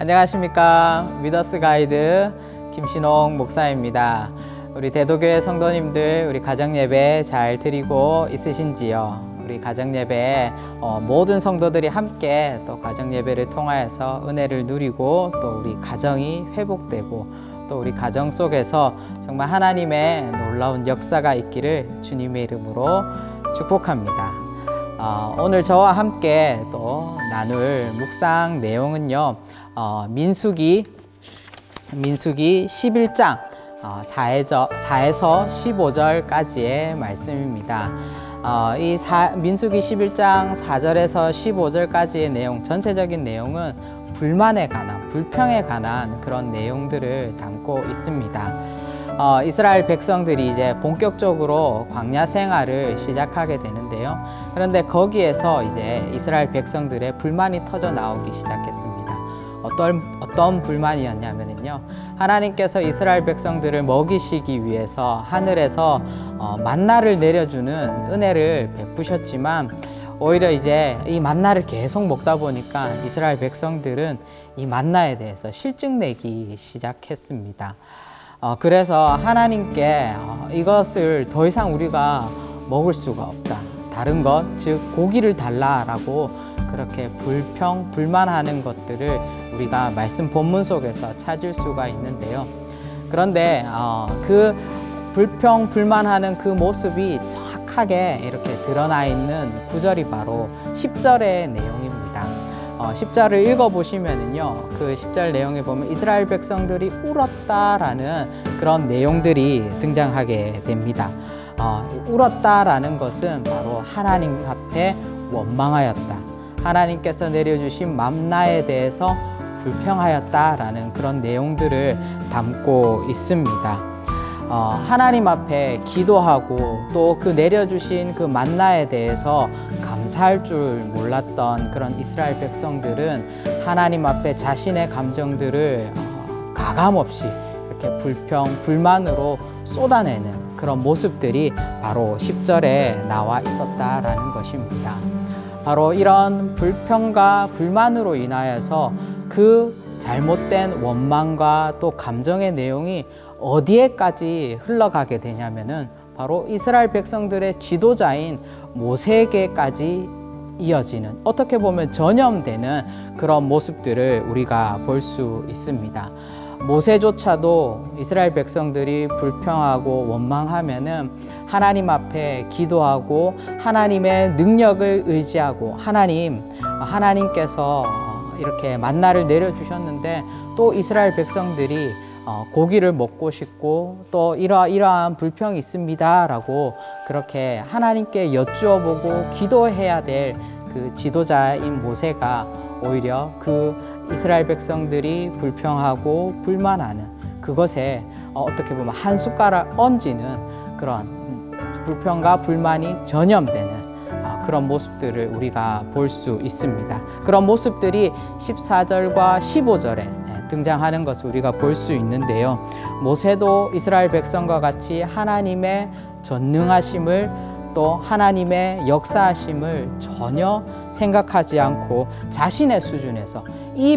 안녕하십니까. 위더스 가이드 김신홍 목사입니다. 우리 대도교회 성도님들, 우리 가정예배 잘 드리고 있으신지요? 우리 가정예배에 모든 성도들이 함께 또 가정예배를 통하여서 은혜를 누리고 또 우리 가정이 회복되고 또 우리 가정 속에서 정말 하나님의 놀라운 역사가 있기를 주님의 이름으로 축복합니다. 오늘 저와 함께 또 나눌 묵상 내용은요, 민수기 11장 4에서 15절까지의 말씀입니다. 민수기 11장 4절에서 15절까지의 내용, 전체적인 내용은 불만에 관한, 불평에 관한 그런 내용들을 담고 있습니다. 이스라엘 백성들이 이제 본격적으로 광야 생활을 시작하게 되는데요. 그런데 거기에서 이제 이스라엘 백성들의 불만이 터져 나오기 시작했습니다. 어떤 불만이었냐면요, 하나님께서 이스라엘 백성들을 먹이시기 위해서 하늘에서 만나를 내려주는 은혜를 베푸셨지만 오히려 이제 이 만나를 계속 먹다 보니까 이스라엘 백성들은 이 만나에 대해서 실증내기 시작했습니다. 그래서 하나님께 이것을 더 이상 우리가 먹을 수가 없다, 다른 것, 즉 고기를 달라라고 그렇게 불만하는 것들을 우리가 말씀 본문 속에서 찾을 수가 있는데요. 그런데 그 불만하는 그 모습이 정확하게 이렇게 드러나 있는 구절이 바로 10절의 내용입니다. 10절을 읽어보시면은요, 그 10절 내용에 보면 이스라엘 백성들이 울었다라는 그런 내용들이 등장하게 됩니다. 울었다라는 것은 바로 하나님 앞에 원망하였다, 하나님께서 내려주신 만나에 대해서 불평하였다라는 그런 내용들을 담고 있습니다. 하나님 앞에 기도하고 또 그 내려주신 그 만나에 대해서 감사할 줄 몰랐던 그런 이스라엘 백성들은 하나님 앞에 자신의 감정들을 가감없이 이렇게 불만으로 쏟아내는 그런 모습들이 바로 10절에 나와 있었다라는 것입니다. 바로 이런 불평과 불만으로 인하여서 그 잘못된 원망과 또 감정의 내용이 어디에까지 흘러가게 되냐면은 바로 이스라엘 백성들의 지도자인 모세에게까지 이어지는, 어떻게 보면 전염되는 그런 모습들을 우리가 볼 수 있습니다. 모세조차도 이스라엘 백성들이 불평하고 원망하면은 하나님 앞에 기도하고 하나님의 능력을 의지하고 하나님께서 이렇게 만나를 내려주셨는데 또 이스라엘 백성들이 고기를 먹고 싶고 또 이러한 불평이 있습니다 라고 그렇게 하나님께 여쭈어보고 기도해야 될 그 지도자인 모세가 오히려 그 이스라엘 백성들이 불평하고 불만하는 그것에 어떻게 보면 한 숟가락 얹는 그런 불평과 불만이 전염되는 그런 모습들을 우리가 볼 수 있습니다. 그런 모습들이 14절과 15절에 등장하는 것을 우리가 볼 수 있는데요. 모세도 이스라엘 백성과 같이 하나님의 전능하심을 또 하나님의 역사하심을 전혀 생각하지 않고 자신의 수준에서 이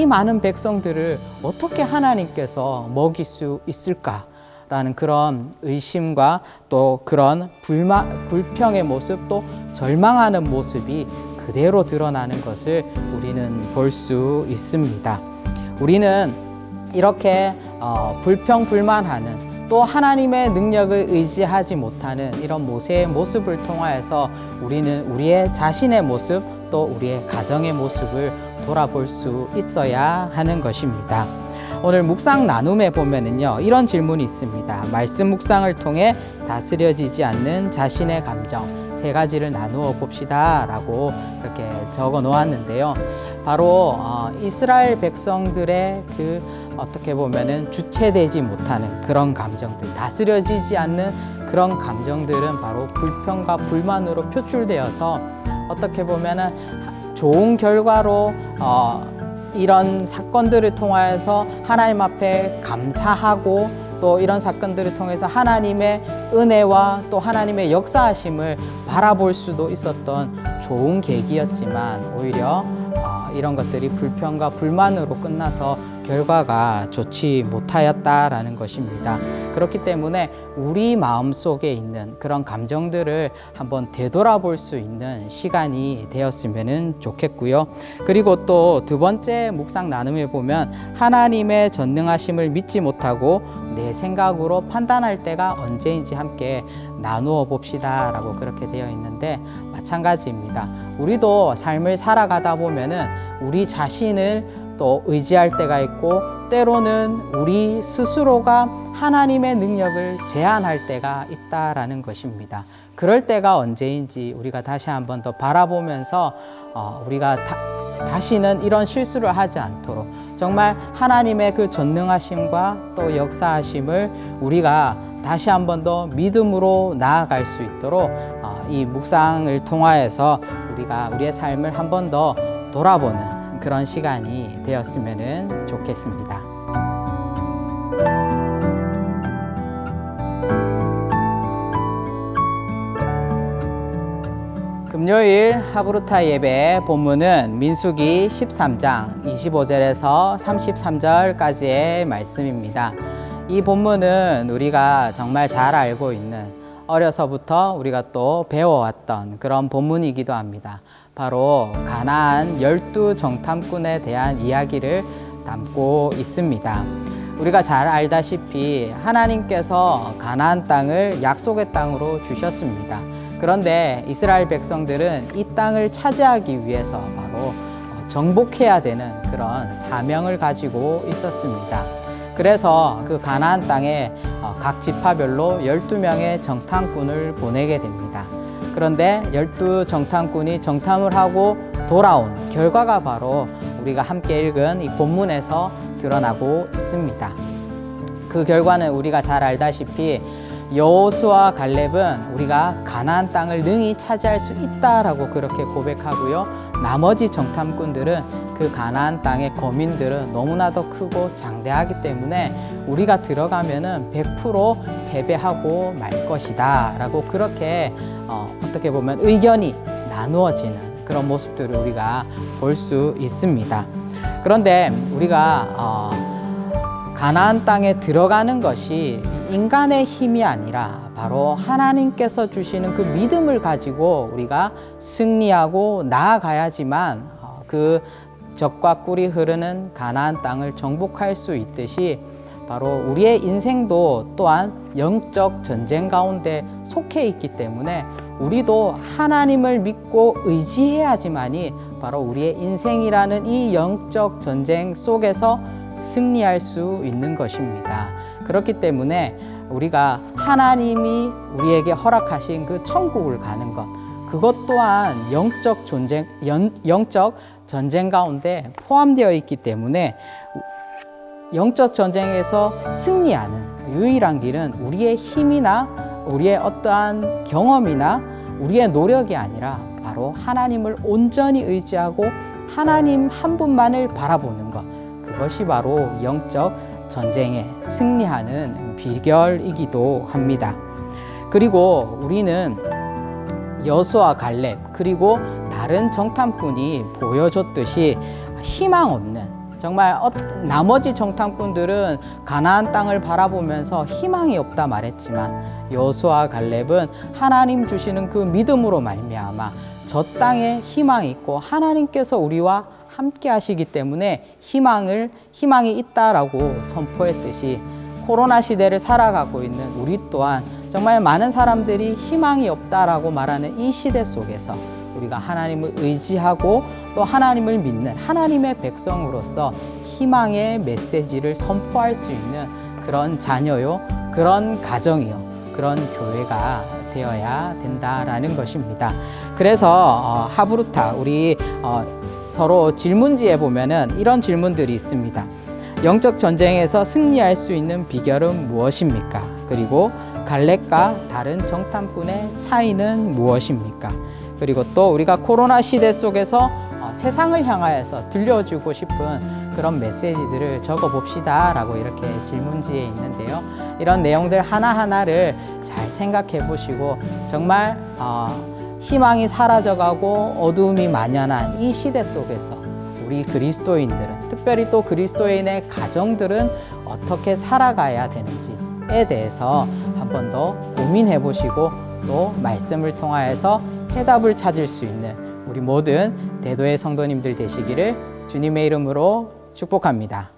많은 백성들을 어떻게 하나님께서 먹일 수 있을까라는 그런 의심과 또 그런 불평의 모습, 또 절망하는 모습이 그대로 드러나는 것을 우리는 볼 수 있습니다. 우리는 이렇게 불평불만하는, 또 하나님의 능력을 의지하지 못하는 이런 모세의 모습을 통하여서 우리는 우리의 자신의 모습, 또 우리의 가정의 모습을 돌아볼 수 있어야 하는 것입니다. 오늘 묵상 나눔에 보면은요, 이런 질문이 있습니다. 말씀 묵상을 통해 다스려지지 않는 자신의 감정 3가지를 나누어 봅시다 라고 이렇게 적어 놓았는데요. 바로 이스라엘 백성들의 어떻게 보면은 주체되지 못하는 그런 감정들, 다스려지지 않는 그런 감정들은 바로 불평과 불만으로 표출되어서 어떻게 보면은 좋은 결과로 이런 사건들을 통하여서 하나님 앞에 감사하고 또 이런 사건들을 통해서 하나님의 은혜와 또 하나님의 역사하심을 바라볼 수도 있었던 좋은 계기였지만 오히려 이런 것들이 불평과 불만으로 끝나서 결과가 좋지 못하였다라는 것입니다. 그렇기 때문에 우리 마음속에 있는 그런 감정들을 한번 되돌아볼 수 있는 시간이 되었으면 좋겠고요. 그리고 또 두 번째 묵상 나눔에 보면 하나님의 전능하심을 믿지 못하고 내 생각으로 판단할 때가 언제인지 함께 나누어 봅시다 라고 그렇게 되어 있는데, 마찬가지입니다. 우리도 삶을 살아가다 보면은 우리 자신을 또 의지할 때가 있고, 때로는 우리 스스로가 하나님의 능력을 제한할 때가 있다라는 것입니다. 그럴 때가 언제인지 우리가 다시 한번 더 바라보면서 우리가 다시는 이런 실수를 하지 않도록 정말 하나님의 그 전능하심과 또 역사하심을 우리가 다시 한번 더 믿음으로 나아갈 수 있도록 이 묵상을 통하여서 우리가 우리의 삶을 한 번 더 돌아보는 그런 시간이 되었으면 좋겠습니다. 금요일 하브루타 예배 본문은 민수기 13장 25절에서 33절까지의 말씀입니다. 이 본문은 우리가 정말 잘 알고 있는, 어려서부터 우리가 또 배워왔던 그런 본문이기도 합니다. 바로 가나안 12정탐꾼에 대한 이야기를 담고 있습니다. 우리가 잘 알다시피 하나님께서 가나안 땅을 약속의 땅으로 주셨습니다. 그런데 이스라엘 백성들은 이 땅을 차지하기 위해서 바로 정복해야 되는 그런 사명을 가지고 있었습니다. 그래서 그 가나안 땅에 각 지파별로 12명의 정탐꾼을 보내게 됩니다. 그런데 12정탐꾼이 정탐을 하고 돌아온 결과가 바로 우리가 함께 읽은 이 본문에서 드러나고 있습니다. 그 결과는 우리가 잘 알다시피 여호수아와 갈렙은 우리가 가나안 땅을 능히 차지할 수 있다라고 그렇게 고백하고요. 나머지 정탐꾼들은 그 가나안 땅의 거민들은 너무나 더 크고 장대하기 때문에 우리가 들어가면은 100% 패배하고 말 것이다 라고 그렇게 어떻게 보면 의견이 나누어지는 그런 모습들을 우리가 볼 수 있습니다. 그런데 우리가 가나안 땅에 들어가는 것이 인간의 힘이 아니라 바로 하나님께서 주시는 그 믿음을 가지고 우리가 승리하고 나아가야지만 그 적과 꿀이 흐르는 가나안 땅을 정복할 수 있듯이 바로 우리의 인생도 또한 영적 전쟁 가운데 속해 있기 때문에 우리도 하나님을 믿고 의지해야지만이 바로 우리의 인생이라는 이 영적 전쟁 속에서 승리할 수 있는 것입니다. 그렇기 때문에 우리가 하나님이 우리에게 허락하신 그 천국을 가는 것, 그것 또한 영적 전쟁 가운데 포함되어 있기 때문에 영적 전쟁에서 승리하는 유일한 길은 우리의 힘이나 우리의 어떠한 경험이나 우리의 노력이 아니라 바로 하나님을 온전히 의지하고 하나님 한 분만을 바라보는 것, 그것이 바로 영적 전쟁에 승리하는 비결이기도 합니다. 그리고 우리는 여호수아 갈렙 그리고 다른 정탐꾼이 보여줬듯이 희망 없는, 정말 나머지 정탐꾼들은 가나안 땅을 바라보면서 희망이 없다 말했지만 여호수아 갈렙은 하나님 주시는 그 믿음으로 말미암아 저 땅에 희망이 있고 하나님께서 우리와 함께 하시기 때문에 희망이 있다라고 선포했듯이 코로나 시대를 살아가고 있는 우리 또한 정말 많은 사람들이 희망이 없다라고 말하는 이 시대 속에서 우리가 하나님을 의지하고 또 하나님을 믿는 하나님의 백성으로서 희망의 메시지를 선포할 수 있는 그런 자녀요, 그런 가정이요, 그런 교회가 되어야 된다라는 것입니다. 그래서 하브루타 우리 서로 질문지에 보면은 이런 질문들이 있습니다. 영적 전쟁에서 승리할 수 있는 비결은 무엇입니까? 그리고 갈렙과 다른 정탐꾼의 차이는 무엇입니까? 그리고 또 우리가 코로나 시대 속에서 세상을 향하여서 들려주고 싶은 그런 메시지들을 적어봅시다 라고 이렇게 질문지에 있는데요. 이런 내용들 하나하나를 잘 생각해 보시고 정말 희망이 사라져가고 어두움이 만연한 이 시대 속에서 우리 그리스도인들은, 특별히 또 그리스도인의 가정들은 어떻게 살아가야 되는지에 대해서 한 번 더 고민해 보시고 또 말씀을 통하여서 해답을 찾을 수 있는 우리 모든 대도의 성도님들 되시기를 주님의 이름으로 축복합니다.